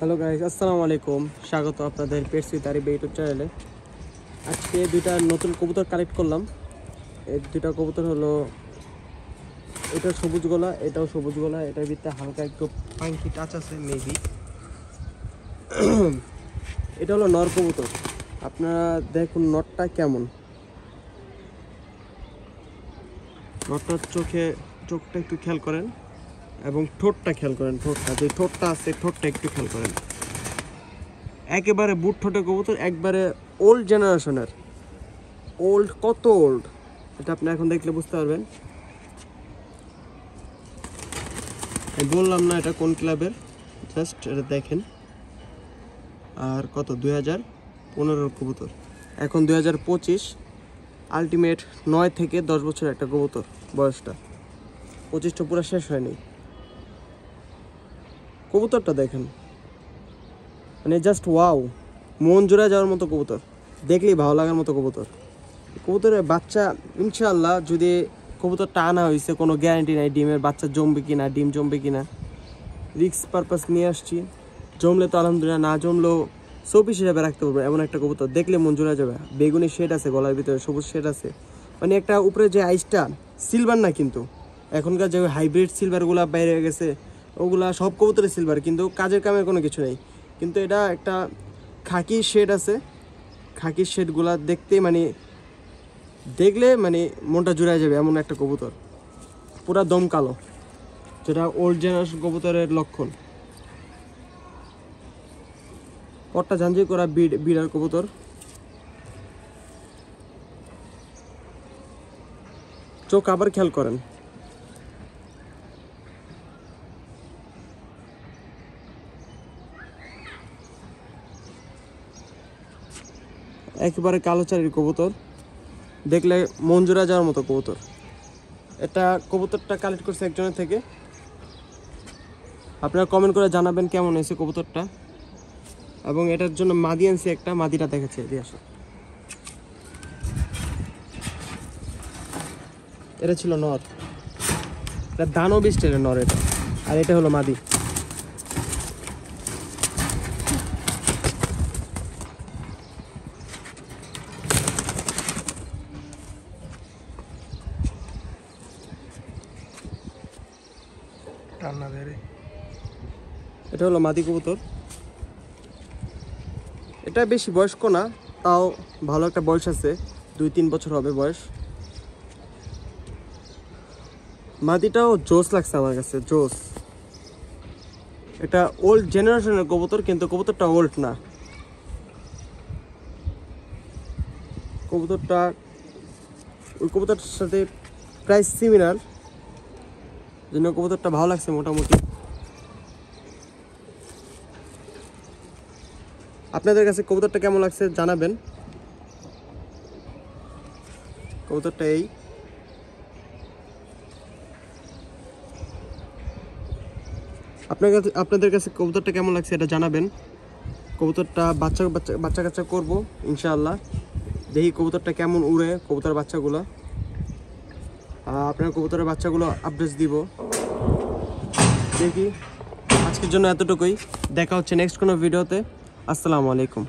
Hello guys, আসসালামু আলাইকুম। স্বাগত আপনাদের পেটস উইথ আরিফ ইউটিউব চ্যানেলে। আজকে দুইটা নতুন কবুতর কালেক্ট করলাম। এই দুইটা কবুতর হলো, এটা সবুজ গলা, এটাও সবুজ গলা। এটার ভিতরে হালকা একটু পাঙ্কি টাচ আছে মেবি। এটা হলো নর কবুতর। আপনারা দেখুন নটটা কেমন। নটটার চোখটা একটু খেয়াল করেন এবং ঠোঁটটা খেয়াল করেন। যে ঠোঁটটা আছে ঠোঁটটা একটু খেয়াল করেন। একেবারে বুট ঠোঁটে কবুতর, একবারে ওল্ড জেনারেশনের। কত ওল্ড এটা আপনি এখন দেখলে বুঝতে পারবেন। আমি বললাম না এটা কোন ক্লাবের, জাস্ট এটা দেখেন। আর কত 2015 কবুতর, এখন 2025। আলটিমেট 9 থেকে 10 বছর একটা কবুতর বয়সটা, 25টা পুরো শেষ হয়নি। কবুতরটা দেখেন, মানে জাস্ট ওয়াও, মন জোড়া যাওয়ার মতো কবুতর, দেখলেই ভালো লাগার মতো কবুতর। কবুতরের বাচ্চা ইনশাআল্লাহ, যদি কবুতরটা আনা হয়েছে কোনো গ্যারান্টি নাই ডিমের বাচ্চা জমবে কিনা, ডিম জমবে কিনা। রিস্ক পারপাস নিয়ে আসছি। জমলে তো আলহামদুলিল্লাহ, না জমলেও শোপিস হিসাবে রাখতে পারবো এমন একটা কবুতর। দেখলে মন জোড়া যাবে। বেগুনি শেড আছে গলার ভিতরে, সবুজ শেড আছে, মানে একটা উপরে যে আইসটা সিলভার না, কিন্তু এখনকার যে হাইব্রিড সিলভারগুলো বাইরে গেছে ওগুলা সব কবুতরের সিলভার, কিন্তু কাজের কামের কোনো কিছু নেই। কিন্তু এটা একটা খাকি শেড আছে। খাকি শেডগুলা দেখলে মানে মনটা জুড়ায় যাবে এমন একটা কবুতর, পুরা দম কালো, যেটা ওল্ড জেনারেশন কবুতরের লক্ষণ। পটটা ঝাঞ্ঝি করা বিড়ার কবুতর। চোখ আবার খেয়াল করেন। একেবারে কালো চারির কবুতর, দেখলে মন জোড়া যাওয়ার মতো কবুতর। এটা কবুতরটা কালেক্ট করছে একজনের থেকে। আপনারা কমেন্ট করে জানাবেন কেমন হয়েছে কবুতরটা। এবং এটার জন্য মাদি আনছি একটা, মাদিটা দেখাচ্ছে এদিকে আসো। এটা ছিল নর, এটা দানব স্টাইলের নর এটা, আর এটা হলো মাদি। এটা হলো মাদি কবুতর। এটা বেশি বয়স্ক না, তাও ভালো একটা বয়স আছে, 2-3 বছর হবে বয়স। মাদিটাও জোস লাগছে আমার কাছে, জোস। এটা ওল্ড জেনারেশনের কবুতর, কিন্তু কবুতরটা ওল্ড না। কবুতরটা ওই কবুতরটার সাথে প্রায় সিমিলার, জন্য কবুতরটা ভালো লাগছে মোটামুটি। আপনাদের কাছে কবুতরটা কেমন লাগছে জানাবেন। কবুতরটা এই। আপনাদের কাছে কবুতরটা কেমন লাগছে এটা জানাবেন। কবুতরটা বাচ্চা কাচ্চা করবো ইনশাআল্লাহ। দেখি কবুতরটা কেমন উড়ে, কবুতর বাচ্চাগুলো। আপনার কবুতরের বাচ্চাগুলো আপডেট দিব দেখি। আজকের জন্য এতটুকুই, দেখা হচ্ছে নেক্সট কোনো ভিডিওতে। আসসালামু আলাইকুম।